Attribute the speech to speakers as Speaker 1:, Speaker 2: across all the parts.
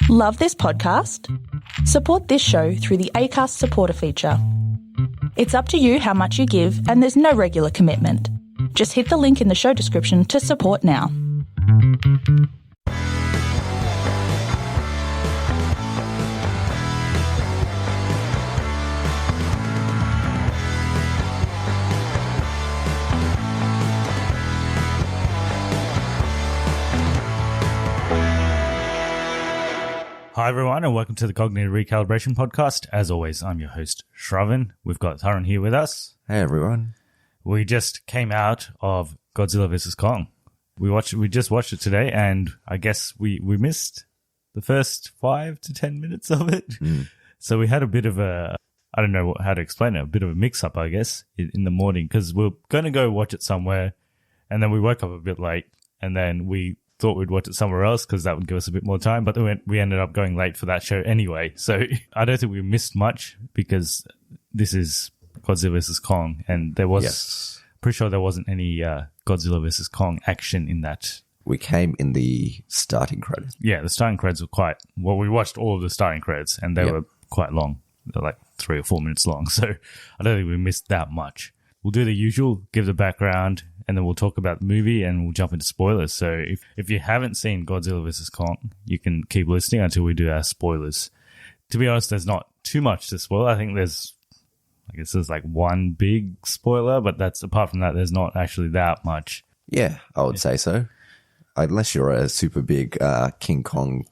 Speaker 1: Love this podcast? Support this show through the Acast supporter feature. It's up to you how much you give, and there's no regular commitment. Just hit the link in the show description to support now.
Speaker 2: Hi everyone and welcome to the Cognitive Recalibration Podcast. As always, I'm your host, Shravan. We've got Tharan here with us.
Speaker 3: Hey everyone.
Speaker 2: We just came out of Godzilla vs. Kong. We just watched it today, and I guess we missed the first 5 to 10 minutes of it. So we had a bit of a, I don't know how to explain it, a bit of a mix-up, I guess, in the morning, because we're going to go watch it somewhere, and then we woke up a bit late, and then we thought we'd watch it somewhere else because that would give us a bit more time, but then we ended up going late for that show anyway. So I don't think we missed much because this is Godzilla vs. Kong, and there was pretty sure there wasn't any Godzilla vs. Kong action in that.
Speaker 3: We came in the starting credits.
Speaker 2: Yeah, the starting credits were we watched all of the starting credits, and they were quite long. They're like 3 or 4 minutes long, so I don't think we missed that much. We'll do the usual, give the background, and then we'll talk about the movie and we'll jump into spoilers. So if you haven't seen Godzilla vs. Kong, you can keep listening until we do our spoilers. To be honest, there's not too much to spoil. I guess there's like one big spoiler, but apart from that, there's not actually that much.
Speaker 3: Yeah, I would say so. Unless you're a super big King Kong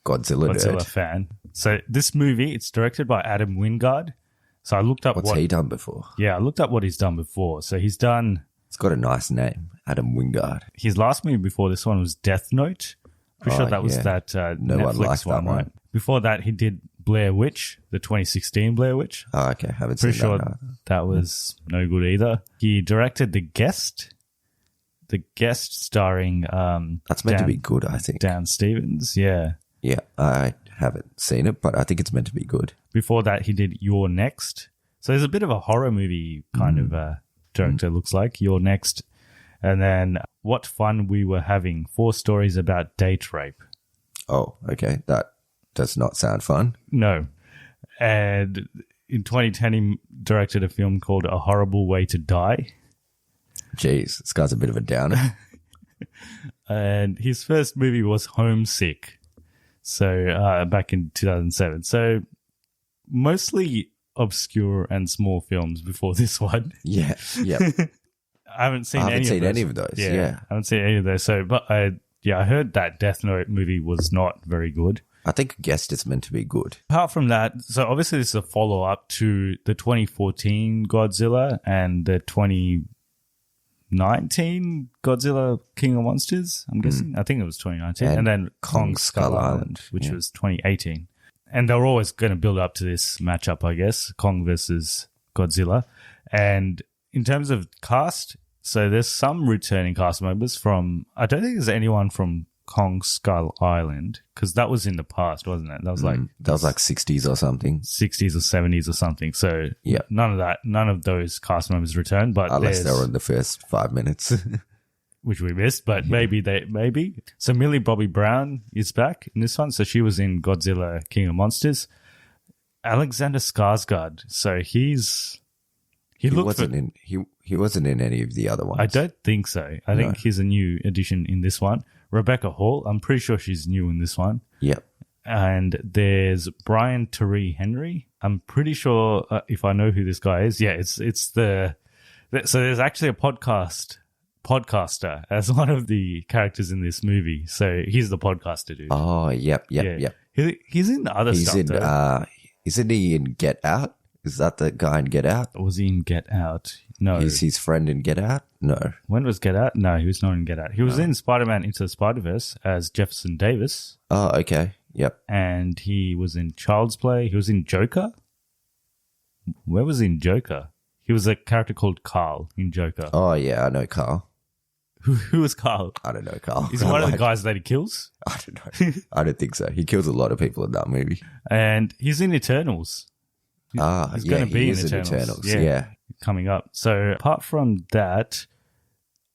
Speaker 3: Godzilla nerd.
Speaker 2: Fan. So this movie, it's directed by Adam Wingard. So I looked up
Speaker 3: what's he done before.
Speaker 2: Yeah, I looked up what he's done before. So he's done...
Speaker 3: It's got a nice name, Adam Wingard.
Speaker 2: His last movie before this one was Death Note. Pretty sure that was that
Speaker 3: no
Speaker 2: Netflix
Speaker 3: one liked that one.
Speaker 2: Right? Before that, he did Blair Witch, the 2016 Blair Witch.
Speaker 3: Oh, okay. Haven't
Speaker 2: Pretty
Speaker 3: seen
Speaker 2: sure
Speaker 3: that.
Speaker 2: that was no good either. He directed The Guest starring...
Speaker 3: That's meant to be good, I think.
Speaker 2: Dan Stevens, yeah.
Speaker 3: Yeah, I haven't seen it, but I think it's meant to be good.
Speaker 2: Before that, he did You're Next. So there's a bit of a horror movie kind of director, looks like. You're Next. And then What Fun We Were Having, 4 stories about date rape.
Speaker 3: Oh, okay. That does not sound fun.
Speaker 2: No. And in 2010, he directed a film called A Horrible Way to Die.
Speaker 3: Jeez, this guy's a bit of a downer.
Speaker 2: And his first movie was Homesick. So back in 2007. So mostly obscure and small films before this one.
Speaker 3: Yeah.
Speaker 2: I haven't seen any of those.
Speaker 3: Yeah.
Speaker 2: I haven't seen any of those. So, but I heard that Death Note movie was not very good.
Speaker 3: I think Guest is meant to be good.
Speaker 2: Apart from that, so obviously this is a follow-up to the 2014 Godzilla and the 2019 Godzilla King of Monsters, I'm guessing. I think it was 2019. And then Kong Skull Island, which was 2018. And they're always going to build up to this matchup, I guess, Kong versus Godzilla. And in terms of cast, so there's some returning cast members from, I don't think there's anyone from Kong Skull Island, because that was in the past, wasn't it? That was like
Speaker 3: 60s or something.
Speaker 2: 60s or 70s or something. So
Speaker 3: yeah,
Speaker 2: none of those cast members return. But
Speaker 3: unless they were in the first 5 minutes.
Speaker 2: Which we missed, but maybe. So Millie Bobby Brown is back in this one. So she was in Godzilla King of Monsters. Alexander Skarsgård. So he wasn't
Speaker 3: in any of the other ones.
Speaker 2: I don't think so. I think he's a new addition in this one. Rebecca Hall. I'm pretty sure she's new in this one.
Speaker 3: Yep.
Speaker 2: And there's Brian Tyree Henry. I'm pretty sure if I know who this guy is. Yeah, it's so there's actually a podcaster as one of the characters in this movie. So he's the podcaster dude.
Speaker 3: Oh, yep.
Speaker 2: He's in other stuff.
Speaker 3: Isn't he in Get Out? Is that the guy in Get Out?
Speaker 2: Or was he in Get Out? No.
Speaker 3: Is his friend in Get Out? No.
Speaker 2: When was Get Out? No, he was not in Get Out. He was in Spider-Man Into the Spider-Verse as Jefferson Davis.
Speaker 3: Oh, okay. Yep.
Speaker 2: And he was in Child's Play. He was in Joker. Where was he in Joker? He was a character called Carl in Joker.
Speaker 3: Oh, yeah, I know Carl.
Speaker 2: Who was Carl?
Speaker 3: I don't know Carl.
Speaker 2: Is he one of the guys that he kills?
Speaker 3: I don't know. I don't think so. He kills a lot of people in that movie.
Speaker 2: And he's in Eternals. He's going to be in Eternals.
Speaker 3: Yeah.
Speaker 2: Coming up. So apart from that,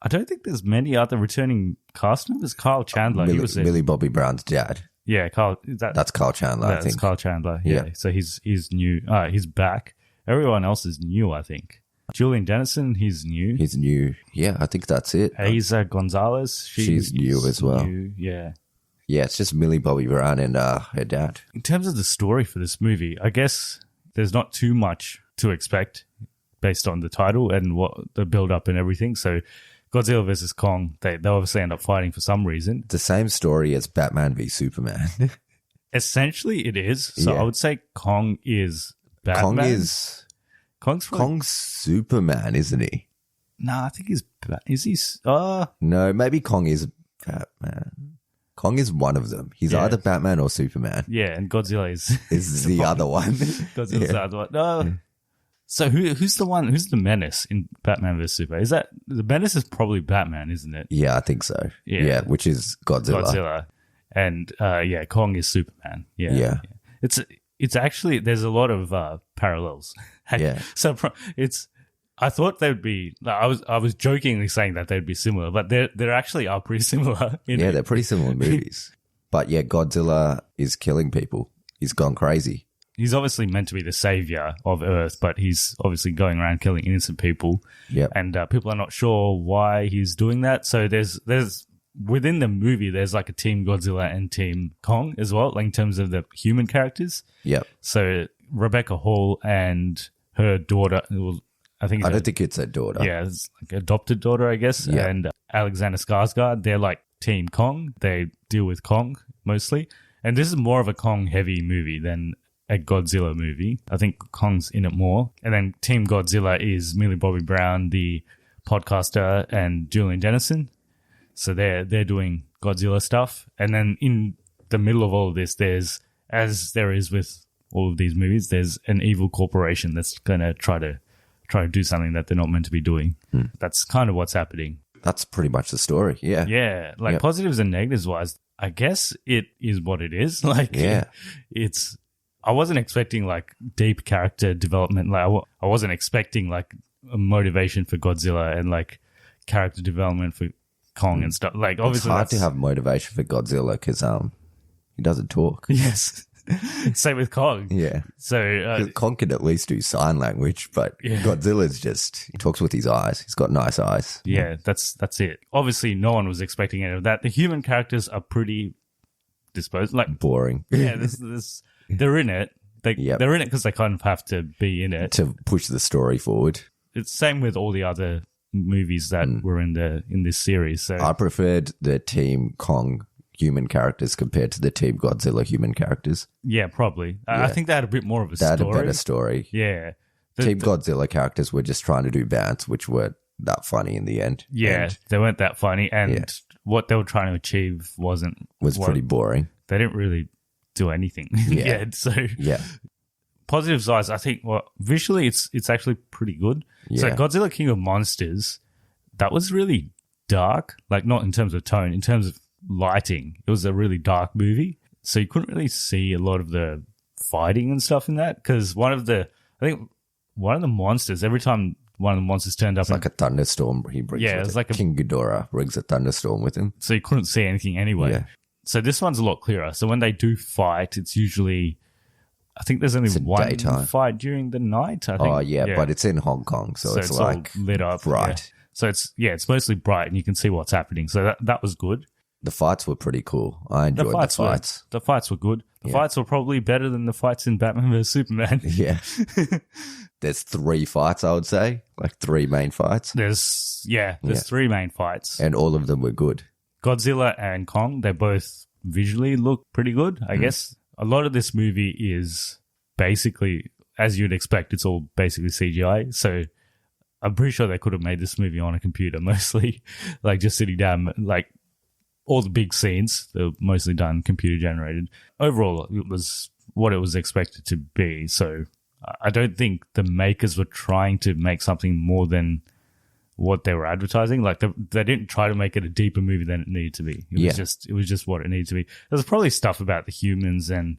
Speaker 2: I don't think there's many other returning cast members. Carl Chandler.
Speaker 3: Millie Bobby Brown's dad.
Speaker 2: Yeah, Carl.
Speaker 3: That's Carl Chandler, I
Speaker 2: That's
Speaker 3: think.
Speaker 2: Carl Chandler. Yeah. So he's new. He's back. Everyone else is new, I think. Julian Dennison, he's new.
Speaker 3: He's new. Yeah, I think that's it.
Speaker 2: Aiza Gonzalez,
Speaker 3: She's new as well.
Speaker 2: New. Yeah.
Speaker 3: Yeah, it's just Millie Bobby Brown and her dad.
Speaker 2: In terms of the story for this movie, I guess there's not too much to expect based on the title and what the build-up and everything. So Godzilla versus Kong, they obviously end up fighting for some reason.
Speaker 3: The same story as Batman v Superman.
Speaker 2: Essentially, it is. So
Speaker 3: Yeah.
Speaker 2: I would say Kong is Batman.
Speaker 3: Kong's Superman, isn't he?
Speaker 2: Nah, I think he's... Is he...
Speaker 3: No, maybe Kong is Batman. Kong is one of them. He's either Batman or Superman.
Speaker 2: yeah, and Godzilla
Speaker 3: Is the other one.
Speaker 2: Godzilla's the other one. No. So who's the one? Who's the menace in Batman vs Super? Is that the menace is probably Batman, isn't it?
Speaker 3: Yeah, I think so.
Speaker 2: Yeah.
Speaker 3: Yeah, which is Godzilla.
Speaker 2: And Kong is Superman. Yeah.
Speaker 3: Yeah.
Speaker 2: It's actually there's a lot of parallels.
Speaker 3: Yeah.
Speaker 2: So it's. I thought they would be. I was jokingly saying that they'd be similar, but they actually are pretty similar.
Speaker 3: They're pretty similar movies. But yeah, Godzilla is killing people. He's gone crazy.
Speaker 2: He's obviously meant to be the savior of Earth, but he's obviously going around killing innocent people.
Speaker 3: Yep.
Speaker 2: And people are not sure why he's doing that. So there's within the movie, there's like a Team Godzilla and Team Kong as well, like in terms of the human characters.
Speaker 3: Yep.
Speaker 2: So Rebecca Hall and her daughter, I don't
Speaker 3: think it's a daughter.
Speaker 2: Yeah, it's like adopted daughter, I guess.
Speaker 3: Yeah.
Speaker 2: And Alexander Skarsgård, they're like Team Kong. They deal with Kong mostly. And this is more of a Kong heavy movie than a Godzilla movie. I think Kong's in it more. And then Team Godzilla is Millie Bobby Brown, the podcaster, and Julian Dennison. So they're doing Godzilla stuff. And then in the middle of all of this, there's, as there is with all of these movies, there's an evil corporation that's going to try to do something that they're not meant to be doing. That's kind of what's happening.
Speaker 3: That's pretty much the story. Yeah.
Speaker 2: Yeah. Like positives and negatives wise, I guess it is what it is. Like, I wasn't expecting like deep character development. Like I wasn't expecting like a motivation for Godzilla and like character development for Kong and stuff. Like obviously
Speaker 3: it's hard to have motivation for Godzilla because he doesn't talk.
Speaker 2: Yes. Same with Kong.
Speaker 3: Yeah.
Speaker 2: So
Speaker 3: Kong can at least do sign language, but Godzilla's he talks with his eyes. He's got nice eyes.
Speaker 2: Yeah, that's it. Obviously, no one was expecting any of that. The human characters are pretty disposed, like
Speaker 3: boring.
Speaker 2: Yeah, they're in it. They're in it because they kind of have to be in it
Speaker 3: to push the story forward.
Speaker 2: It's same with all the other movies that were in this series. So
Speaker 3: I preferred the Team Kong human characters compared to the Team Godzilla human characters.
Speaker 2: Yeah, probably. I think they had a bit more of a
Speaker 3: story.
Speaker 2: They had a
Speaker 3: better story.
Speaker 2: Yeah.
Speaker 3: Team Godzilla characters were just trying to do bands, which weren't that funny in the end.
Speaker 2: Yeah, they weren't that funny. And what they were trying to achieve was
Speaker 3: pretty boring.
Speaker 2: They didn't really do anything.
Speaker 3: Yeah.
Speaker 2: So
Speaker 3: yeah.
Speaker 2: Positive sides, I think, visually it's actually pretty good.
Speaker 3: Yeah.
Speaker 2: So Godzilla King of Monsters, that was really dark. Like not in terms of tone, in terms of lighting. It was a really dark movie. So you couldn't really see a lot of the fighting and stuff in that because one of the monsters, every time one of the monsters turned up,
Speaker 3: it's like a thunderstorm he brings. Yeah, it's like King Ghidorah brings a thunderstorm with him.
Speaker 2: So you couldn't see anything anyway. Yeah. So this one's a lot clearer. So when they do fight, it's usually, I think there's only one daytime fight during the night. I think.
Speaker 3: Oh yeah, but it's in Hong Kong, so it's like
Speaker 2: all lit up,
Speaker 3: bright.
Speaker 2: Yeah. So it's mostly bright and you can see what's happening. So that was good.
Speaker 3: The fights were pretty cool. I enjoyed the fights.
Speaker 2: The fights were good. The fights were probably better than the fights in Batman vs Superman.
Speaker 3: Yeah. There's 3 fights, I would say. Like 3 main fights.
Speaker 2: There's 3 main fights.
Speaker 3: And all of them were good.
Speaker 2: Godzilla and Kong, they both visually look pretty good, I guess. A lot of this movie is basically, as you'd expect, it's all basically CGI. So I'm pretty sure they could have made this movie on a computer mostly. Like just sitting down, like all the big scenes, they're mostly done computer generated. Overall, it was what it was expected to be. So I don't think the makers were trying to make something more than what they were advertising. Like they didn't try to make it a deeper movie than it needed to be. It was just what it needed to be. There's probably stuff about the humans and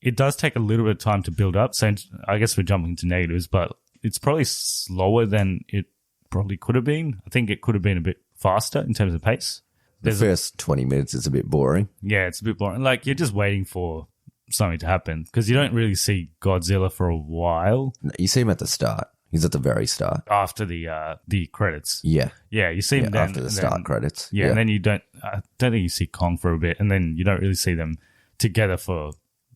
Speaker 2: it does take a little bit of time to build up. So I guess we're jumping to negatives, but it's probably slower than it probably could have been. I think it could have been a bit faster in terms of pace.
Speaker 3: The first 20 minutes is a bit boring.
Speaker 2: Yeah, it's a bit boring. Like, you're just waiting for something to happen because you don't really see Godzilla for a while.
Speaker 3: You see him at the start. He's at the very start.
Speaker 2: After the credits.
Speaker 3: Yeah.
Speaker 2: Yeah, you see him then.
Speaker 3: After the start credits.
Speaker 2: Yeah, and then I don't think you see Kong for a bit, and then you don't really see them together for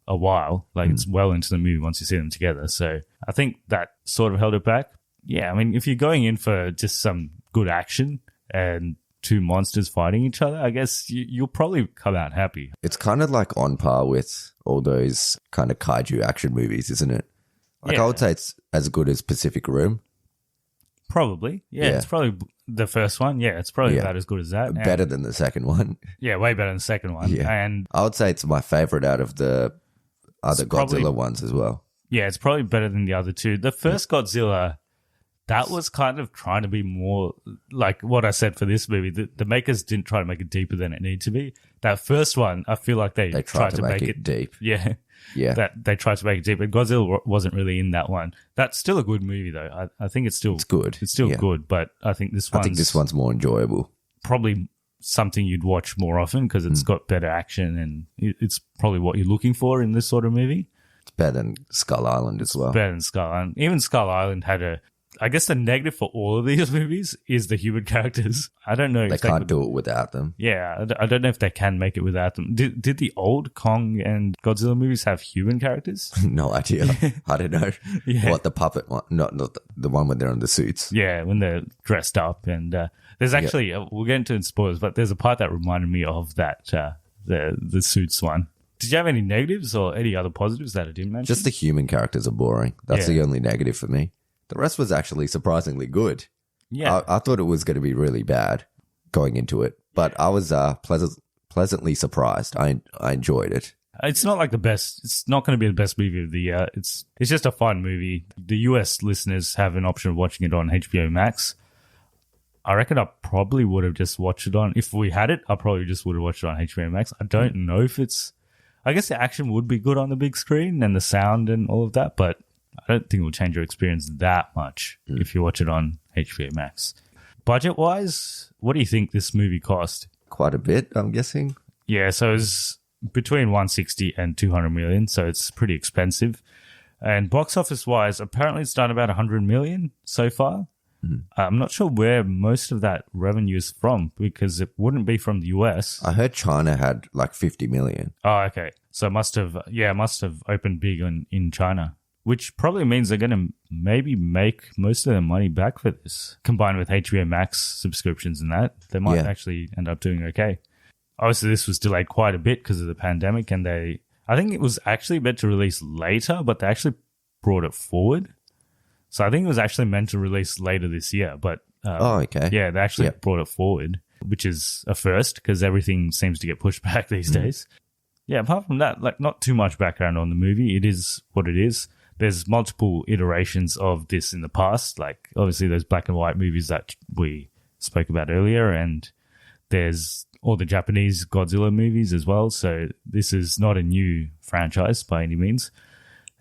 Speaker 2: a while. Like, it's well into the movie once you see them together. So I think that sort of held it back. Yeah, I mean, if you're going in for just some good action and two monsters fighting each other, I guess you'll probably come out happy.
Speaker 3: It's kind of like on par with all those kind of kaiju action movies, isn't it? Like, I would say it's as good as Pacific Rim.
Speaker 2: Probably. Yeah, it's probably the first one. Yeah, it's probably about as good as that.
Speaker 3: Better than the second one.
Speaker 2: Yeah, way better than the second one.
Speaker 3: Yeah.
Speaker 2: And
Speaker 3: I would say it's my favorite out of the other Godzilla ones as well.
Speaker 2: Yeah, it's probably better than the other two. The first Godzilla, that was kind of trying to be more like what I said for this movie. The makers didn't try to make it deeper than it needed to be. That first one, I feel like they tried to make it
Speaker 3: deep.
Speaker 2: Yeah.
Speaker 3: Yeah.
Speaker 2: That they tried to make it deep. But Godzilla wasn't really in that one. That's still a good movie, though. I think it's good. It's still good, but I think this one's
Speaker 3: more enjoyable.
Speaker 2: Probably something you'd watch more often because it's got better action and it's probably what you're looking for in this sort of movie.
Speaker 3: It's better than Skull Island as well.
Speaker 2: Better than Skull Island. Even Skull Island had I guess the negative for all of these movies is the human characters. I don't know if
Speaker 3: they can't do it without them.
Speaker 2: Yeah, I don't know if they can make it without them. Did the old Kong and Godzilla movies have human characters?
Speaker 3: No idea. I don't know. What, the puppet one? Not the one when they're in the suits.
Speaker 2: Yeah, when they're dressed up. And there's actually, we'll get into it in spoilers, but there's a part that reminded me of that, the suits one. Did you have any negatives or any other positives that I didn't mention?
Speaker 3: Just the human characters are boring. That's the only negative for me. The rest was actually surprisingly good. Yeah. I thought it was going to be really bad going into it, but I was pleasantly surprised. I enjoyed it.
Speaker 2: It's not like the best. It's not going to be the best movie of the year. It's just a fun movie. The US listeners have an option of watching it on HBO Max. I reckon I probably would have just watched it on. If we had it, I probably just would have watched it on HBO Max. I don't know if it's. I guess the action would be good on the big screen and the sound and all of that, but I don't think it will change your experience that much if you watch it on HBO Max. Budget-wise, what do you think this movie cost?
Speaker 3: Quite a bit, I'm guessing.
Speaker 2: Yeah, so it's between 160 and 200 million, so it's pretty expensive. And box office-wise, apparently it's done about 100 million so far. I'm not sure where most of that revenue is from because it wouldn't be from the US.
Speaker 3: I heard China had like 50 million.
Speaker 2: Oh, okay. So it must have opened big in China, which probably means they're going to maybe make most of their money back for this. Combined with HBO Max subscriptions and that, they might actually end up doing okay. Obviously, this was delayed quite a bit because of the pandemic, and I think it was actually meant to release later, but they actually brought it forward. So I think it was actually meant to release later this year, but
Speaker 3: okay.
Speaker 2: Yeah, they actually brought it forward, which is a first because everything seems to get pushed back these days. Yeah, apart from that, like not too much background on the movie. It is what it is. There's multiple iterations of this in the past, like obviously those black and white movies that we spoke about earlier, and there's all the Japanese Godzilla movies as well. So this is not a new franchise by any means.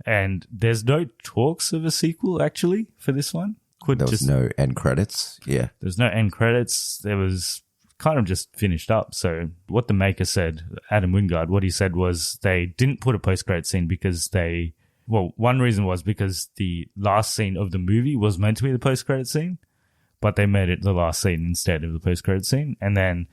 Speaker 2: And there's no talks of a sequel, actually, for this one.
Speaker 3: There was no end credits. Yeah.
Speaker 2: There's no end credits. There was kind of just finished up. So what the maker said, Adam Wingard, what he said was they didn't put a post-credit scene because one reason was because the last scene of the movie was meant to be the post-credit scene, but they made it the last scene instead of the post-credit scene. And then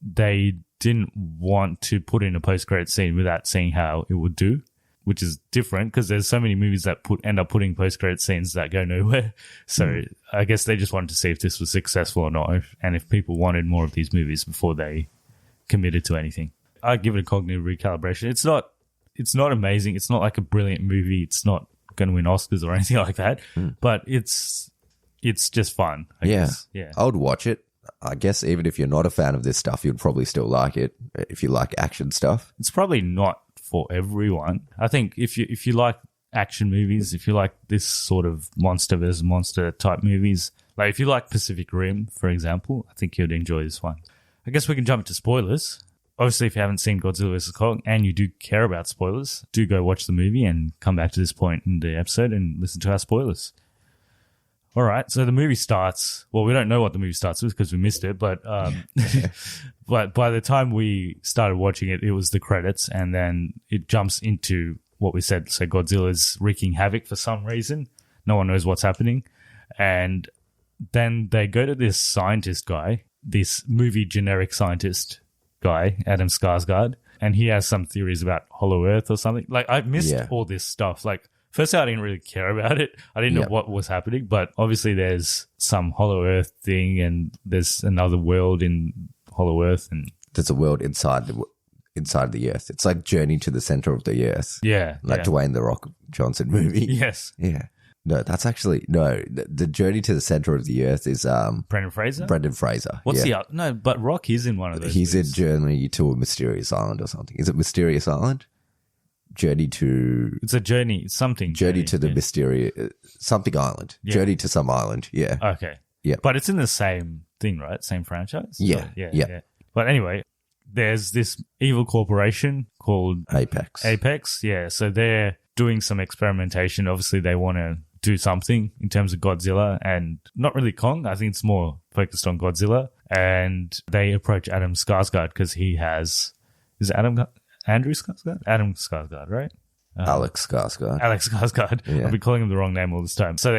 Speaker 2: they didn't want to put in a post-credit scene without seeing how it would do, which is different because there's so many movies that end up putting post-credit scenes that go nowhere. So I guess they just wanted to see if this was successful or not, and if people wanted more of these movies before they committed to anything. I'd give it a cognitive recalibration. It's not amazing. It's not like a brilliant movie. It's not going to win Oscars or anything like that, but it's just fun, I guess. Yeah.
Speaker 3: I would watch it. I guess even if you're not a fan of this stuff, you'd probably still like it if you like action stuff.
Speaker 2: It's probably not for everyone. I think if you like action movies, if you like this sort of monster versus monster type movies, like if you like Pacific Rim, for example, I think you'd enjoy this one. I guess we can jump into spoilers. Obviously, if you haven't seen Godzilla vs. Kong and you do care about spoilers, do go watch the movie and come back to this point in the episode and listen to our spoilers. All right. So the movie starts. Well, we don't know what the movie starts with because we missed it. But but by the time we started watching it, it was the credits, and then it jumps into what we said. So Godzilla's wreaking havoc for some reason. No one knows what's happening, and then they go to this scientist guy, this movie generic scientist guy, Adam Skarsgård, and he has some theories about Hollow Earth or something. Like, I've missed all this stuff. Like, firstly, I didn't really care about it. I didn't know what was happening, but obviously there's some Hollow Earth thing, and there's another world in Hollow Earth, and
Speaker 3: there's a world inside the Earth. It's like Journey to the Center of the Earth.
Speaker 2: Yeah.
Speaker 3: Like Dwayne "The Rock" Johnson movie.
Speaker 2: Yes.
Speaker 3: Yeah. No, that's actually no. The Journey to the Center of the Earth is
Speaker 2: Brendan Fraser.
Speaker 3: What's
Speaker 2: the other? No, but Rock is in one of those.
Speaker 3: He's
Speaker 2: movies.
Speaker 3: in Journey to a Mysterious Island or something. Is it Mysterious Island? It's
Speaker 2: a journey. Something.
Speaker 3: Journey to the mysterious something island.
Speaker 2: Yeah.
Speaker 3: Journey to some island. Yeah.
Speaker 2: Okay.
Speaker 3: Yeah.
Speaker 2: But it's in the same thing, right? Same franchise.
Speaker 3: Yeah.
Speaker 2: So, yeah.
Speaker 3: Yeah.
Speaker 2: Yeah. But anyway, there's this evil corporation called
Speaker 3: Apex.
Speaker 2: Yeah. So they're doing some experimentation. Obviously, they want to do something in terms of Godzilla, and not really Kong. I think it's more focused on Godzilla. And they approach Adam Skarsgård because he has... Is it Andrew Skarsgård? Adam Skarsgård, right?
Speaker 3: Alex Skarsgård.
Speaker 2: Alex Skarsgård.
Speaker 3: Yeah.
Speaker 2: I've been calling him the wrong name all this time. So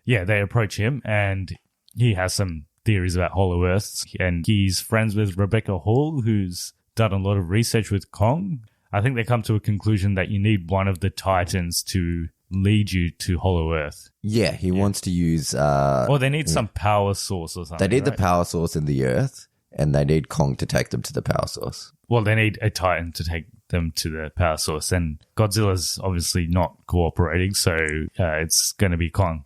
Speaker 2: they approach him, and he has some theories about Hollow Earths, and he's friends with Rebecca Hall, who's done a lot of research with Kong. I think they come to a conclusion that you need one of the Titans to lead you to Hollow Earth.
Speaker 3: Yeah, he wants to use...
Speaker 2: or they need some power source or something.
Speaker 3: They need the power source in the Earth, and they need Kong to take them to the power source.
Speaker 2: Well, they need a Titan to take them to the power source, and Godzilla's obviously not cooperating, so it's going to be Kong.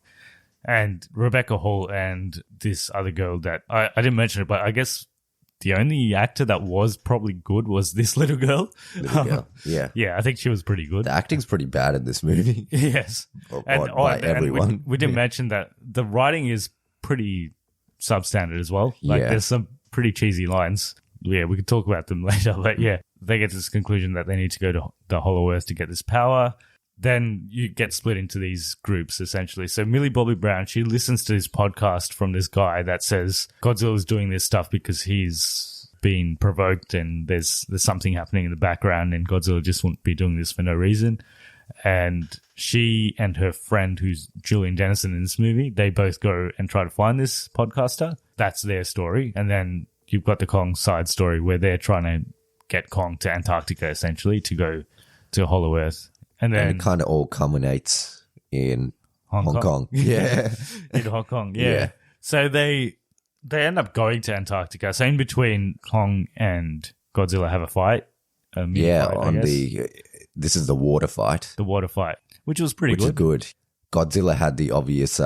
Speaker 2: And Rebecca Hall and this other girl that... I didn't mention it, but I guess the only actor that was probably good was this little girl.
Speaker 3: Yeah.
Speaker 2: Yeah, I think she was pretty good.
Speaker 3: The acting's pretty bad in this movie.
Speaker 2: Yes.
Speaker 3: By everyone.
Speaker 2: And we didn't mention that the writing is pretty substandard as well. Like, there's some pretty cheesy lines. Yeah, we can talk about them later, but yeah, they get to this conclusion that they need to go to the Hollow Earth to get this power. Then you get split into these groups, essentially. So Millie Bobby Brown, she listens to this podcast from this guy that says Godzilla's doing this stuff because he's been provoked and there's something happening in the background, and Godzilla just wouldn't be doing this for no reason. And she and her friend, who's Julian Dennison in this movie, they both go and try to find this podcaster. That's their story. And then you've got the Kong side story where they're trying to get Kong to Antarctica, essentially, to go to Hollow Earth. And then
Speaker 3: it kind of all culminates in
Speaker 2: Hong Kong.
Speaker 3: Yeah.
Speaker 2: In Hong Kong, yeah. So they end up going to Antarctica. So in between, Kong and Godzilla have a fight.
Speaker 3: This is the water fight.
Speaker 2: The water fight, which was pretty
Speaker 3: good. Which is good. Godzilla had the obvious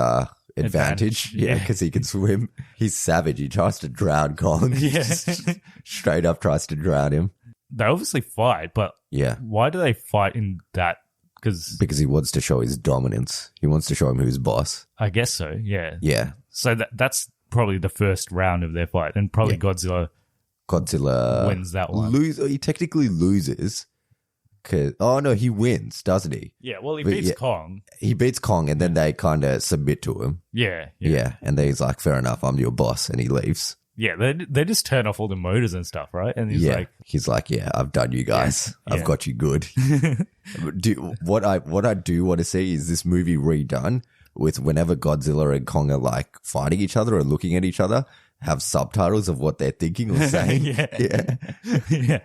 Speaker 3: advantage. Yeah, because he can swim. He's savage. He tries to drown Kong.
Speaker 2: Yeah.
Speaker 3: Straight up tries to drown him.
Speaker 2: They obviously fight, but why do they fight in that?
Speaker 3: Because he wants to show his dominance. He wants to show him who's boss.
Speaker 2: I guess so, yeah.
Speaker 3: Yeah.
Speaker 2: So that's probably the first round of their fight, and probably Godzilla wins that one.
Speaker 3: He technically loses. He wins, doesn't he?
Speaker 2: Yeah, well, he beats Kong.
Speaker 3: He beats Kong, and then they kind of submit to him.
Speaker 2: Yeah.
Speaker 3: And then he's like, fair enough, I'm your boss, and he leaves.
Speaker 2: Yeah, they just turn off all the motors and stuff, right? And
Speaker 3: he's like, I've done you guys. Yeah. I've got you good. What I do want to see is this movie redone with whenever Godzilla and Kong are like fighting each other or looking at each other, have subtitles of what they're thinking or saying.
Speaker 2: Yeah,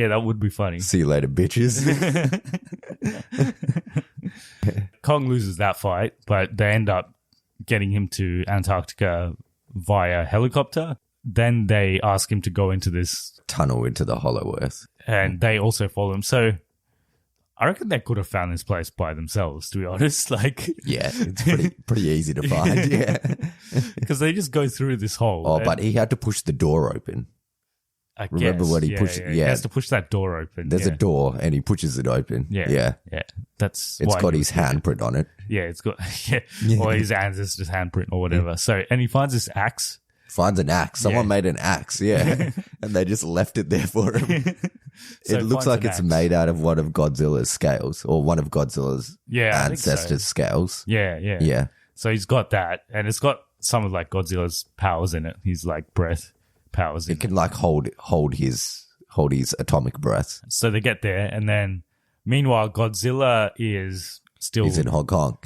Speaker 2: that would be funny.
Speaker 3: See you later, bitches.
Speaker 2: Kong loses that fight, but they end up getting him to Antarctica via helicopter. Then they ask him to go into this
Speaker 3: tunnel into the Hollow Earth,
Speaker 2: and they also follow him. So I reckon they could have found this place by themselves, to be honest.
Speaker 3: It's pretty easy to find. Yeah,
Speaker 2: because they just go through this hole.
Speaker 3: Oh, but he had to push the door open. Remember when he pushed?
Speaker 2: He has to push that door open.
Speaker 3: There's a door, and he pushes it open. Yeah.
Speaker 2: It's
Speaker 3: got his handprint on it.
Speaker 2: Yeah, it's got or his ancestor's handprint or whatever. Yeah. So, and he finds this axe.
Speaker 3: Finds an axe. Someone made an axe. Yeah, and they just left it there for him. So it looks like it's made out of one of Godzilla's scales or one of Godzilla's ancestors' scales.
Speaker 2: Yeah. So he's got that, and it's got some of like Godzilla's powers in it. He's like breath powers.
Speaker 3: It can like hold his atomic breath.
Speaker 2: So they get there, and then meanwhile, Godzilla is still...
Speaker 3: He's in Hong Kong.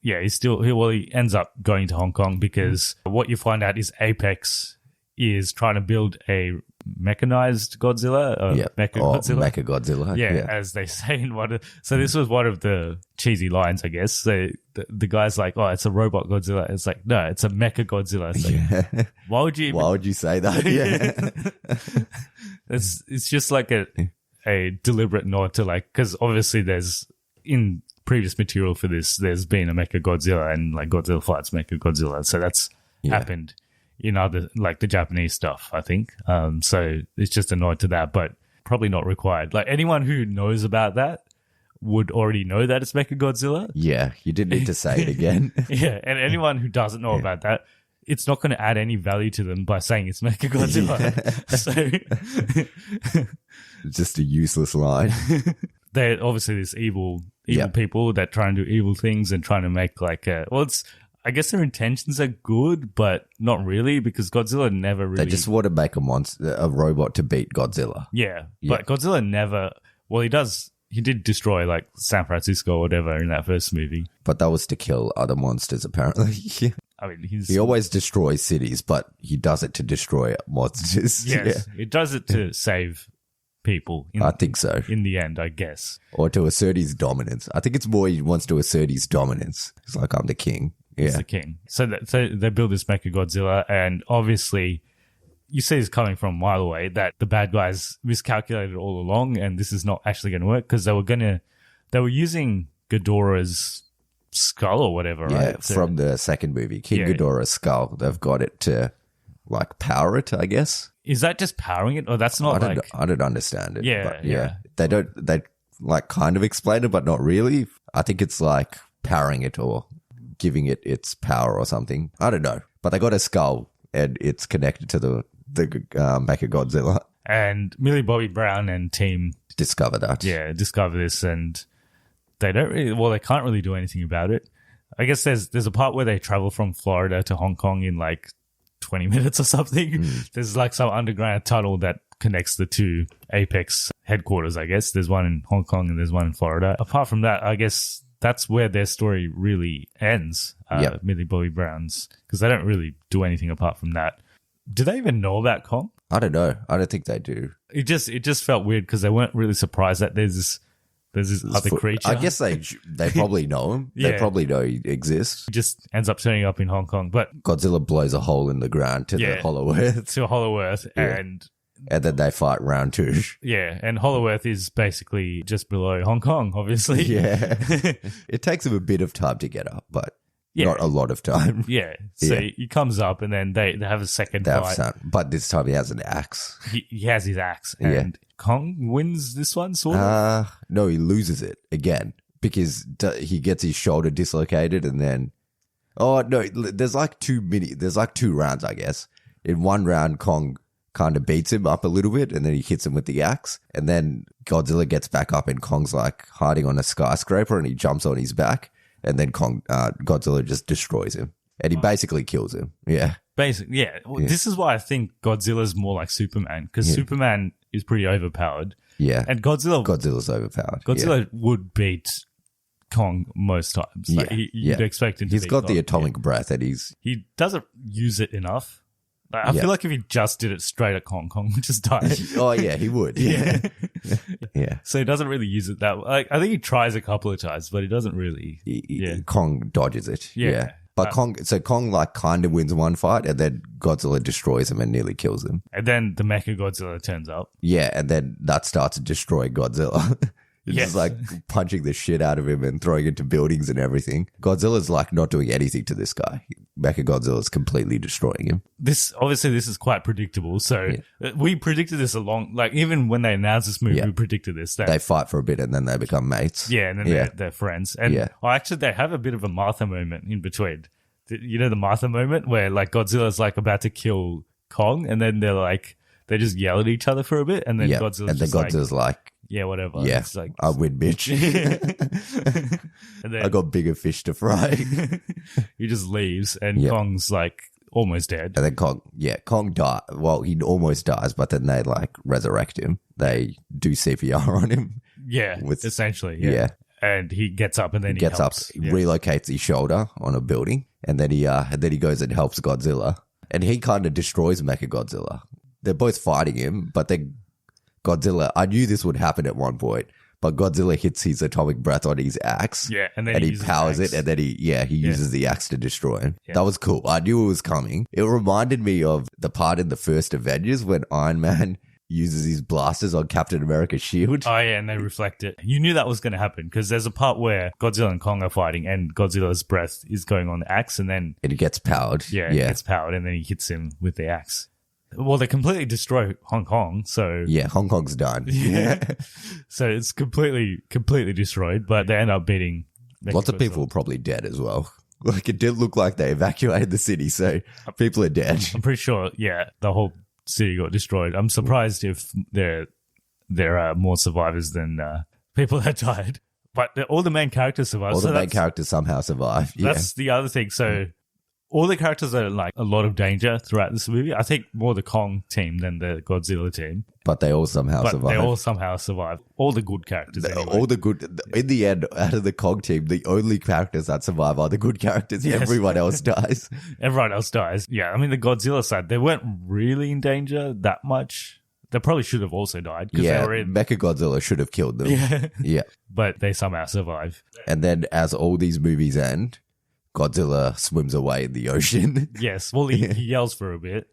Speaker 2: Yeah, he ends up going to Hong Kong because what you find out is Apex is trying to build a mechanized Godzilla.
Speaker 3: Mecha Godzilla.
Speaker 2: Yeah, as they say in one of... So this was one of the cheesy lines, I guess. So the guy's like, oh, it's a robot Godzilla. It's like, no, it's a mecha Godzilla. It's like, why would you
Speaker 3: say that? Yeah.
Speaker 2: It's just like a deliberate nod to like... Because obviously there's... In previous material for this, there's been a mecha Godzilla and like Godzilla fights mecha Godzilla. So that's happened in other, like the Japanese stuff, I think. So it's just a nod to that, but probably not required. Like anyone who knows about that would already know that it's mecha Godzilla.
Speaker 3: Yeah, you didn't need to say it again.
Speaker 2: Yeah, and anyone who doesn't know about that, it's not going to add any value to them by saying it's mecha Godzilla. So
Speaker 3: just a useless line.
Speaker 2: They're obviously this evil people that try and do evil things and trying to make like I guess their intentions are good, but not really because Godzilla never really...
Speaker 3: They just want to make a robot to beat Godzilla.
Speaker 2: Yeah, but Godzilla never... Well, he did destroy like San Francisco or whatever in that first movie.
Speaker 3: But that was to kill other monsters, apparently.
Speaker 2: I mean,
Speaker 3: he always destroys cities, but he does it to destroy monsters.
Speaker 2: Yes, he does it to save people.
Speaker 3: I think so.
Speaker 2: In the end, I guess.
Speaker 3: Or to assert his dominance. I think it's more he wants to assert his dominance. It's like, I'm the king. Yeah.
Speaker 2: He's the king. So they build this mecha Godzilla, and obviously you see this coming from a mile away that the bad guys miscalculated all along, and this is not actually going to work because they were using Ghidorah's skull or whatever, right?
Speaker 3: Yeah, from the second movie, King Ghidorah's skull. They've got it to like power it, I guess.
Speaker 2: Is that just powering it, or that's not
Speaker 3: I don't understand it.
Speaker 2: Yeah,
Speaker 3: but they like kind of explain it, but not really. I think it's like powering it or giving it its power or something. I don't know. But they got a skull and it's connected to the Mecha Godzilla.
Speaker 2: And Millie Bobby Brown and team
Speaker 3: discover that.
Speaker 2: Yeah, discover this, and they can't really do anything about it. I guess there's a part where they travel from Florida to Hong Kong in like 20 minutes or something. There's like some underground tunnel that connects the two Apex headquarters, I guess. There's one in Hong Kong and there's one in Florida. Apart from that, I guess that's where their story really ends, Millie Bobby Brown's, because they don't really do anything apart from that. Do they even know about Kong?
Speaker 3: I don't know. I don't think they do.
Speaker 2: It just felt weird because they weren't really surprised that there's this other creature.
Speaker 3: I guess they probably know him.
Speaker 2: Yeah.
Speaker 3: They probably know he exists.
Speaker 2: He just ends up turning up in Hong Kong. But
Speaker 3: Godzilla blows a hole in the ground to the Hollow Earth.
Speaker 2: To Hollow Earth.
Speaker 3: Yeah. And then they fight round two.
Speaker 2: Yeah, and Hollow Earth is basically just below Hong Kong, obviously.
Speaker 3: Yeah. It takes him a bit of time to get up, but not a lot of time.
Speaker 2: Yeah. So he comes up and then they have a second fight.
Speaker 3: But this time he has an axe.
Speaker 2: He has his axe. And Kong wins this one, sort of?
Speaker 3: No, he loses it again because he gets his shoulder dislocated and then... Oh, no, there's like two rounds, I guess. In one round, Kong kind of beats him up a little bit and then he hits him with the axe. And then Godzilla gets back up and Kong's like hiding on a skyscraper and he jumps on his back. And then Godzilla just destroys him. And he basically kills him. Yeah.
Speaker 2: Basically, yeah. Well, this is why I think Godzilla's more like Superman. Because Superman is pretty overpowered.
Speaker 3: Yeah.
Speaker 2: And Godzilla's
Speaker 3: overpowered.
Speaker 2: Godzilla would beat Kong most times. Like, you'd expect him to
Speaker 3: He's
Speaker 2: beat
Speaker 3: got
Speaker 2: Kong.
Speaker 3: the atomic breath and
Speaker 2: he doesn't use it enough. Like, I feel like if he just did it straight at Kong would just die.
Speaker 3: Oh, yeah, he would. Yeah. Yeah.
Speaker 2: So he doesn't really use it that way. Like, I think he tries a couple of times, but he doesn't really.
Speaker 3: Kong dodges it. Yeah. But Kong like kind of wins one fight and then Godzilla destroys him and nearly kills him.
Speaker 2: And then the Mecha Godzilla turns up.
Speaker 3: Yeah, and then that starts to destroy Godzilla. It's just like punching the shit out of him and throwing into buildings and everything. Godzilla's like not doing anything to this guy. Mecha Godzilla's completely destroying him.
Speaker 2: This is quite predictable. So we predicted this even when they announced this movie, we predicted this.
Speaker 3: They fight for a bit and then they become mates.
Speaker 2: Yeah, and then they're friends. And actually they have a bit of a Martha moment in between. You know the Martha moment where like Godzilla's like about to kill Kong and then they just yell at each other for a bit and then Godzilla's
Speaker 3: like,
Speaker 2: yeah, whatever.
Speaker 3: Yeah,
Speaker 2: it's like,
Speaker 3: I win, bitch.
Speaker 2: And then
Speaker 3: I got bigger fish to fry.
Speaker 2: he just leaves, and Kong's like almost dead.
Speaker 3: And then Kong died. Well, he almost dies, but then they like resurrect him. They do CPR on him.
Speaker 2: Yeah, essentially. Yeah. And he gets up, and then he
Speaker 3: gets
Speaker 2: helps.
Speaker 3: up, relocates his shoulder on a building, and then he goes and helps Godzilla, and he kind of destroys Mechagodzilla. They're both fighting him, but then Godzilla. I knew this would happen at one point, but Godzilla hits his atomic breath on his axe.
Speaker 2: Yeah, and then
Speaker 3: he powers it, and then he uses the axe to destroy him. Yeah. That was cool. I knew it was coming. It reminded me of the part in the first Avengers when Iron Man uses his blasters on Captain America's shield.
Speaker 2: Oh, yeah, and they reflect it. You knew that was going to happen because there's a part where Godzilla and Kong are fighting and Godzilla's breath is going on the axe and then...
Speaker 3: it gets powered.
Speaker 2: Yeah, it gets powered and then he hits him with the axe. Well, they completely destroy Hong Kong, so...
Speaker 3: yeah, Hong Kong's done.
Speaker 2: Yeah. So it's completely destroyed, but they end up beating...
Speaker 3: Lots of people are probably dead as well. Like, it did look like they evacuated the city, so people are dead.
Speaker 2: I'm pretty sure, the whole city got destroyed. I'm surprised if there are more survivors than people that died. But all the main characters survived.
Speaker 3: All the main characters somehow survived. Yeah.
Speaker 2: That's the other thing. So all the characters are in like a lot of danger throughout this movie. I think more the Kong team than the Godzilla team.
Speaker 3: But they all somehow survived.
Speaker 2: They all somehow survived. All the good characters.
Speaker 3: All the good. In the end, out of the Kong team, the only characters that survive are the good characters. Yes. Everyone else dies.
Speaker 2: Everyone else dies. Yeah, I mean, the Godzilla side, they weren't really in danger that much. They probably should have also died.
Speaker 3: Yeah,
Speaker 2: they were in...
Speaker 3: Mechagodzilla should have killed them. Yeah.
Speaker 2: But they somehow survive.
Speaker 3: And then as all these movies end, Godzilla swims away in the ocean.
Speaker 2: Yes. Well, he yells for a bit.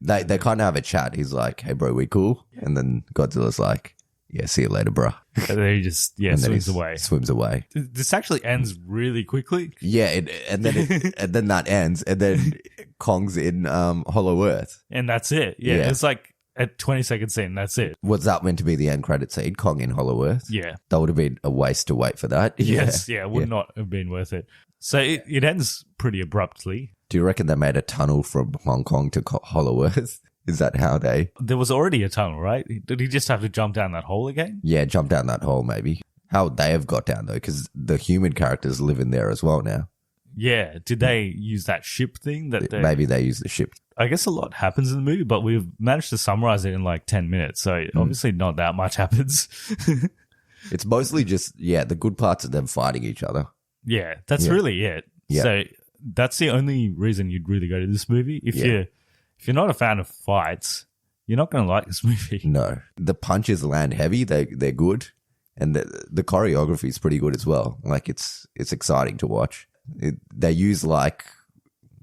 Speaker 3: They kind of have a chat. He's like, "Hey, bro, we cool?" And then Godzilla's like, "Yeah, see you later, bro."
Speaker 2: And then he just swims away.
Speaker 3: Swims away.
Speaker 2: This actually ends really quickly.
Speaker 3: Yeah, and then that ends, and then Kong's in Hollow Earth,
Speaker 2: and that's it. Yeah, it's like a 20-second scene. That's it.
Speaker 3: Was that meant to be the end credit scene? Kong in Hollow Earth?
Speaker 2: Yeah,
Speaker 3: that would have been a waste to wait for that.
Speaker 2: Yes, it would not have been worth it. So it ends pretty abruptly.
Speaker 3: Do you reckon they made a tunnel from Hong Kong to Hollow Earth? Is that how they...
Speaker 2: There was already a tunnel, right? Did he just have to jump down that hole again?
Speaker 3: Yeah, jump down that hole maybe. How would they have got down though? Because the human characters live in there as well now.
Speaker 2: Yeah. Did they use that ship thing?
Speaker 3: Maybe they use the ship.
Speaker 2: I guess a lot happens in the movie, but we've managed to summarize it in like 10 minutes. So obviously not that much happens.
Speaker 3: It's mostly just, the good parts of them fighting each other.
Speaker 2: Yeah, that's really it. Yeah. So that's the only reason you'd really go to this movie. If you're not a fan of fights, you're not going to like this movie.
Speaker 3: No. The punches land heavy. They're good. And the choreography is pretty good as well. Like, it's exciting to watch. They use, like,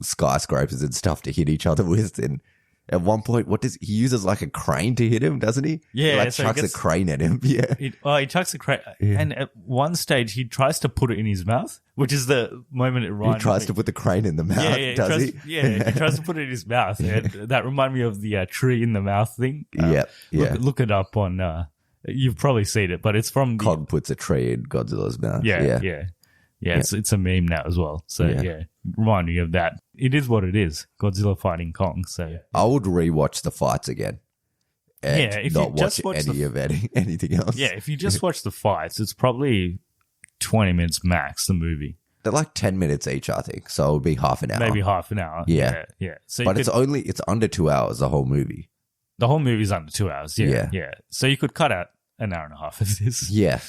Speaker 3: skyscrapers and stuff to hit each other with. And at one point, he uses, like, a crane to hit him, doesn't he?
Speaker 2: Yeah.
Speaker 3: He, like, chucks a crane at him. Yeah.
Speaker 2: He chucks a crane. Yeah. And at one stage, he tries to put it in his mouth, which is the moment it reminded me.
Speaker 3: He tries to put the crane in the mouth, does he?
Speaker 2: Yeah, he tries to put it in his mouth. And that reminded me of the tree in the mouth thing. Look it up on... you've probably seen it, but it's from...
Speaker 3: Kong puts a tree in Godzilla's mouth.
Speaker 2: Yeah. It's a meme now as well. So, remind me of that. It is what it is. Godzilla fighting Kong. So
Speaker 3: I would rewatch the fights again. And
Speaker 2: if
Speaker 3: not
Speaker 2: you just
Speaker 3: watch anything else.
Speaker 2: Yeah, if you just watch the fights, it's probably 20 minutes max, the movie.
Speaker 3: They're like 10 minutes each, I think. So it would be half an hour.
Speaker 2: Maybe half an hour. Yeah. So
Speaker 3: but it's under 2 hours, the whole movie.
Speaker 2: The whole movie's under 2 hours. Yeah. So you could cut out an hour and a half of this.
Speaker 3: Yeah.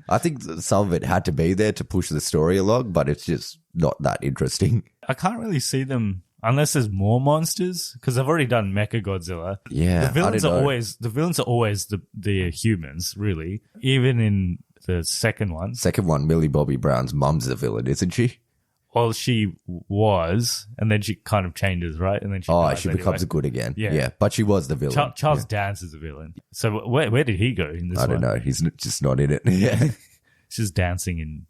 Speaker 3: I think some of it had to be there to push the story along, but it's just not that interesting.
Speaker 2: I can't really see them unless there's more monsters, because I've already done Mechagodzilla.
Speaker 3: Yeah,
Speaker 2: the villains are always the humans, really. Even in the second one.
Speaker 3: Millie Bobby Brown's mum's the villain, isn't she?
Speaker 2: Well, she was, and then she kind of changes, right? And then
Speaker 3: she becomes good again. Yeah, but she was the villain.
Speaker 2: Charles Dance is the villain. So where did he go in this one?
Speaker 3: I don't know. He's just not in it. Yeah,
Speaker 2: he's just dancing in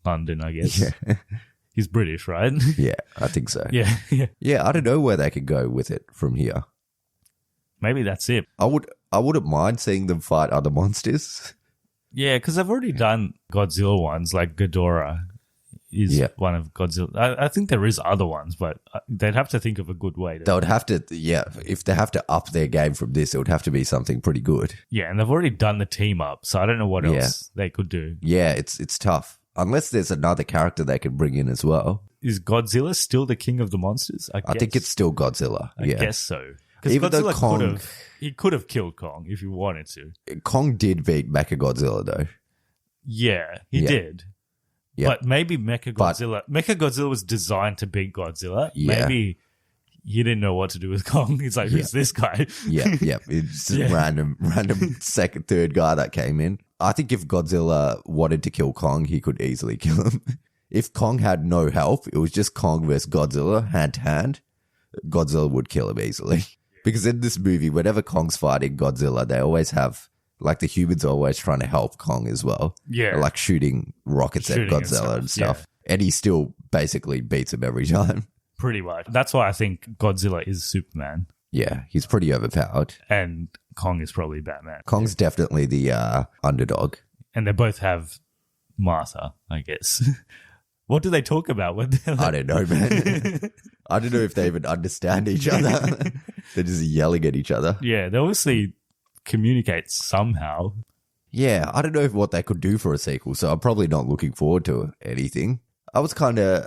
Speaker 2: London, I guess.
Speaker 3: Yeah.
Speaker 2: He's British, right?
Speaker 3: Yeah, I think so.
Speaker 2: Yeah.
Speaker 3: Yeah, I don't know where they could go with it from here.
Speaker 2: Maybe that's it.
Speaker 3: I wouldn't mind seeing them fight other monsters.
Speaker 2: Yeah, because I've already done Godzilla ones, like Ghidorah is one of Godzilla. I think there is other ones, but they'd have to think of a good way to...
Speaker 3: They would have to, if they have to up their game from this, it would have to be something pretty good.
Speaker 2: Yeah, and they've already done the team up, so I don't know what else they could do.
Speaker 3: Yeah, it's tough. Unless there's another character they can bring in as well.
Speaker 2: Is Godzilla still the king of the monsters?
Speaker 3: I think it's still Godzilla.
Speaker 2: I guess so. Because
Speaker 3: Even though
Speaker 2: Godzilla could have killed Kong if he wanted to.
Speaker 3: Kong did beat Mechagodzilla though.
Speaker 2: Yeah, he did.
Speaker 3: Yeah.
Speaker 2: But maybe Mechagodzilla was designed to beat Godzilla.
Speaker 3: Yeah.
Speaker 2: Maybe he didn't know what to do with Kong. He's like, who's this guy?
Speaker 3: Yeah. It's just random second, third guy that came in. I think if Godzilla wanted to kill Kong, he could easily kill him. If Kong had no help, it was just Kong versus Godzilla, hand to hand, Godzilla would kill him easily. Because in this movie, whenever Kong's fighting Godzilla, they always have, like, the humans are always trying to help Kong as well.
Speaker 2: Yeah.
Speaker 3: They're, like, shooting rockets at Godzilla and stuff. And he still basically beats him every time.
Speaker 2: Pretty much. That's why I think Godzilla is Superman.
Speaker 3: Yeah, he's pretty overpowered.
Speaker 2: And Kong is probably Batman.
Speaker 3: Kong's definitely the underdog.
Speaker 2: And they both have Martha, I guess. What do they talk about? When like...
Speaker 3: I don't know, man. I don't know if they even understand each other. They're just yelling at each other.
Speaker 2: Yeah, they obviously communicate somehow.
Speaker 3: Yeah, I don't know what they could do for a sequel, so I'm probably not looking forward to anything. I was kind of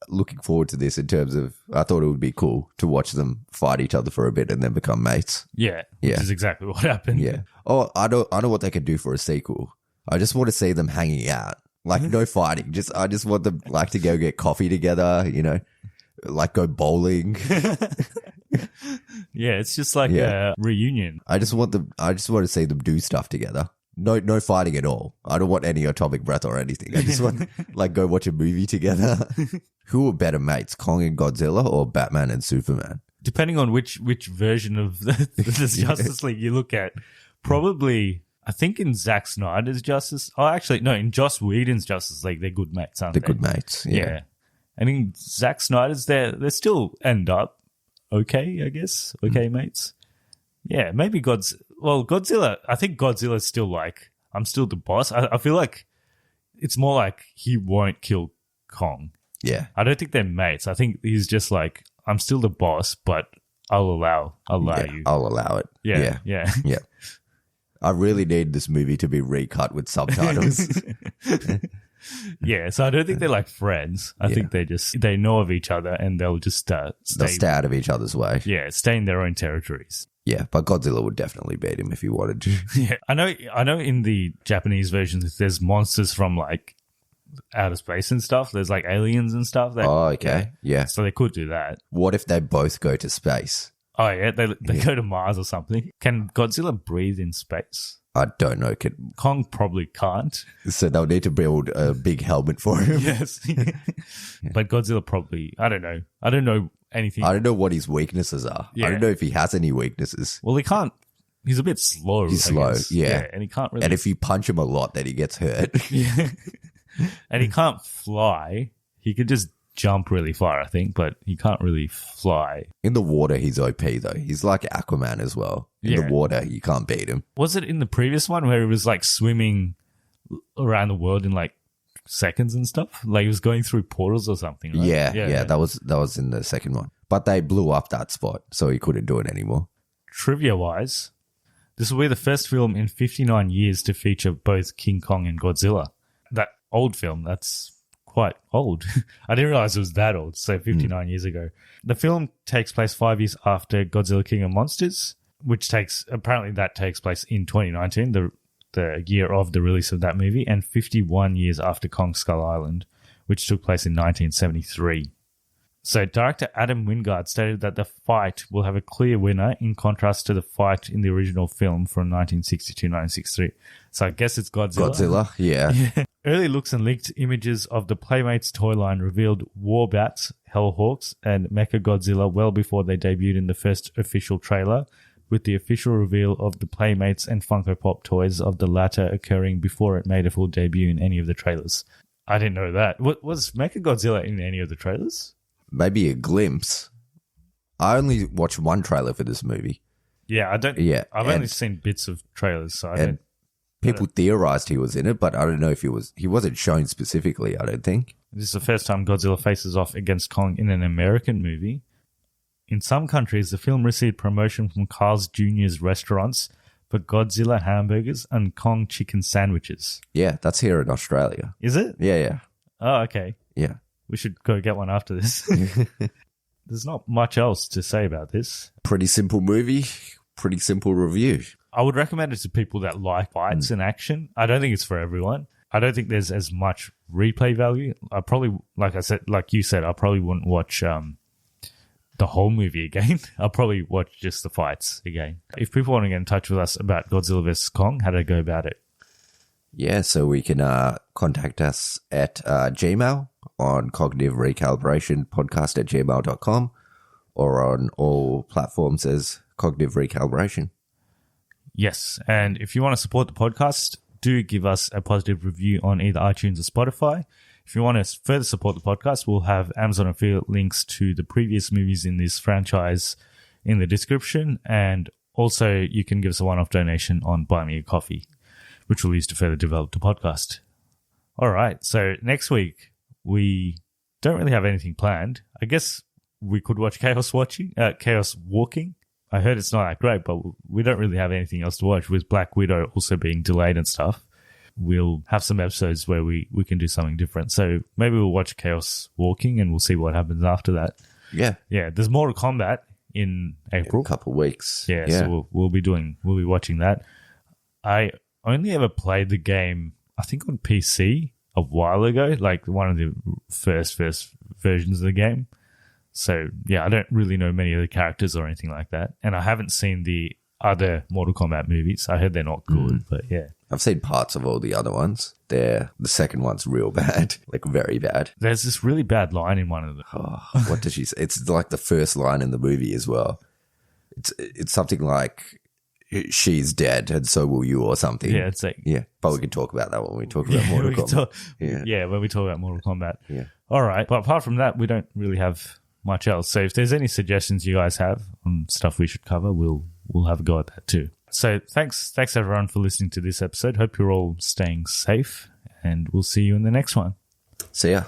Speaker 3: looking forward to this in terms of, I thought it would be cool to watch them fight each other for a bit and then become mates.
Speaker 2: Yeah, which is exactly what happened.
Speaker 3: Yeah. Oh, I know what they could do for a sequel. I just want to see them hanging out. Like, no fighting. I just want them, like, to go get coffee together, you know, like go bowling.
Speaker 2: Yeah, it's just like a reunion.
Speaker 3: I just want to see them do stuff together. No fighting at all. I don't want any atomic breath or anything. I just want, like, go watch a movie together. Who are better mates, Kong and Godzilla or Batman and Superman?
Speaker 2: Depending on which version of the Justice League you look at, probably... I think in Zack Snyder's in Joss Whedon's Justice League, they're good mates, aren't they?
Speaker 3: They're good mates, yeah.
Speaker 2: I mean, Zack Snyder's, they still end up okay, I guess. Okay, mates. Yeah, maybe Godzilla, I think Godzilla's still like, I'm still the boss. I feel like it's more like he won't kill Kong.
Speaker 3: Yeah.
Speaker 2: I don't think they're mates. I think he's just like, I'm still the boss, but I'll allow you.
Speaker 3: I'll allow it.
Speaker 2: Yeah.
Speaker 3: Yeah. I really need this movie to be recut with subtitles.
Speaker 2: Yeah, so I don't think they're like friends. I think they know of each other and they'll just
Speaker 3: they'll stay out of each other's way.
Speaker 2: Yeah, stay in their own territories.
Speaker 3: Yeah, but Godzilla would definitely beat him if he wanted to.
Speaker 2: Yeah, I know in the Japanese versions there's monsters from like outer space and stuff. There's like aliens and stuff.
Speaker 3: Oh, okay. Yeah.
Speaker 2: So they could do that.
Speaker 3: What if they both go to space?
Speaker 2: Oh, yeah, they go to Mars or something. Can Godzilla breathe in space?
Speaker 3: I don't know.
Speaker 2: Kong probably can't.
Speaker 3: So they'll need to build a big helmet for him.
Speaker 2: Yes. But Godzilla probably, I don't know. I don't know anything.
Speaker 3: I don't know what his weaknesses are. Yeah. I don't know if he has any weaknesses.
Speaker 2: Well, he can't. He's a bit slow.
Speaker 3: He's slow, yeah.
Speaker 2: And he can't really.
Speaker 3: And if you punch him a lot, then he gets hurt.
Speaker 2: Yeah. And he can't fly. He could just jump really far, I think, but he can't really fly.
Speaker 3: In the water, he's OP, though. He's like Aquaman as well. In the water, you can't beat him. Was
Speaker 2: it in the previous one where he was like swimming around the world in like seconds and stuff? Like he was going through portals or something, right?
Speaker 3: Yeah. That was in the second one. But they blew up that spot, so he couldn't do it anymore.
Speaker 2: Trivia-wise, this will be the first film in 59 years to feature both King Kong and Godzilla. That old film, that's quite old. I didn't realize it was that old, so 59 years ago. The film takes place 5 years after Godzilla King of Monsters, which takes place in 2019, the year of the release of that movie, and 51 years after Kong Skull Island, which took place in 1973. So director Adam Wingard stated that the fight will have a clear winner in contrast to the fight in the original film from 1962-1963. So I guess it's Godzilla.
Speaker 3: Yeah.
Speaker 2: Early looks and leaked images of the Playmates toy line revealed Warbats, Hellhawks, and Mechagodzilla well before they debuted in the first official trailer, with the official reveal of the Playmates and Funko Pop toys of the latter occurring before it made a full debut in any of the trailers. I didn't know that. Was Mechagodzilla in any of the trailers?
Speaker 3: Maybe a glimpse. I only watched one trailer for this movie.
Speaker 2: Yeah, I don't. Yeah, I've only seen bits of trailers, so I don't.
Speaker 3: People theorized he was in it, but I don't know if he was. He wasn't shown specifically, I don't think.
Speaker 2: This is the first time Godzilla faces off against Kong in an American movie. In some countries, the film received promotion from Carl's Jr.'s restaurants, for Godzilla hamburgers and Kong chicken sandwiches.
Speaker 3: Yeah, that's here in Australia.
Speaker 2: Is it?
Speaker 3: Yeah.
Speaker 2: Oh, okay.
Speaker 3: Yeah.
Speaker 2: We should go get one after this. There's not much else to say about this.
Speaker 3: Pretty simple movie, pretty simple review.
Speaker 2: I would recommend it to people that like fights and action. I don't think it's for everyone. I don't think there's as much replay value. I probably, like you said, I probably wouldn't watch the whole movie again. I'll probably watch just the fights again. If people want to get in touch with us about Godzilla vs. Kong, how do they go about it?
Speaker 3: Yeah, so we can contact us at Gmail on cognitive recalibration podcast at gmail.com or on all platforms as cognitive recalibration.
Speaker 2: Yes, and if you want to support the podcast, do give us a positive review on either iTunes or Spotify. If you want to further support the podcast, we'll have Amazon affiliate links to the previous movies in this franchise in the description. And also, you can give us a one-off donation on Buy Me a Coffee, which we'll use to further develop the podcast. All right, so next week, we don't really have anything planned. I guess we could watch Chaos Walking. I heard it's not that great, but we don't really have anything else to watch, with Black Widow also being delayed and stuff. We'll have some episodes where we can do something different. So maybe we'll watch Chaos Walking and we'll see what happens after that.
Speaker 3: Yeah.
Speaker 2: Yeah, there's Mortal Kombat in April.
Speaker 3: In a couple of weeks.
Speaker 2: Yeah, so we'll be watching that. I only ever played the game, I think on PC a while ago, like one of the first versions of the game. So, yeah, I don't really know many of the characters or anything like that. And I haven't seen the other Mortal Kombat movies. I heard they're not good, but yeah.
Speaker 3: I've seen parts of all the other ones. The second one's real bad, like very bad.
Speaker 2: There's this really bad line in one of them.
Speaker 3: Oh, what does she say? It's like the first line in the movie as well. It's something like, she's dead and so will you, or something.
Speaker 2: Yeah, it's like...
Speaker 3: Yeah, but we can talk about that when we talk about Mortal Kombat.
Speaker 2: When we talk about Mortal Kombat.
Speaker 3: Yeah.
Speaker 2: All right, but apart from that, we don't really have much else. So if there's any suggestions you guys have on stuff we should cover, we'll have a go at that too. So thanks everyone for listening to this episode. Hope you're all staying safe, and we'll see you in the next one.
Speaker 3: See ya.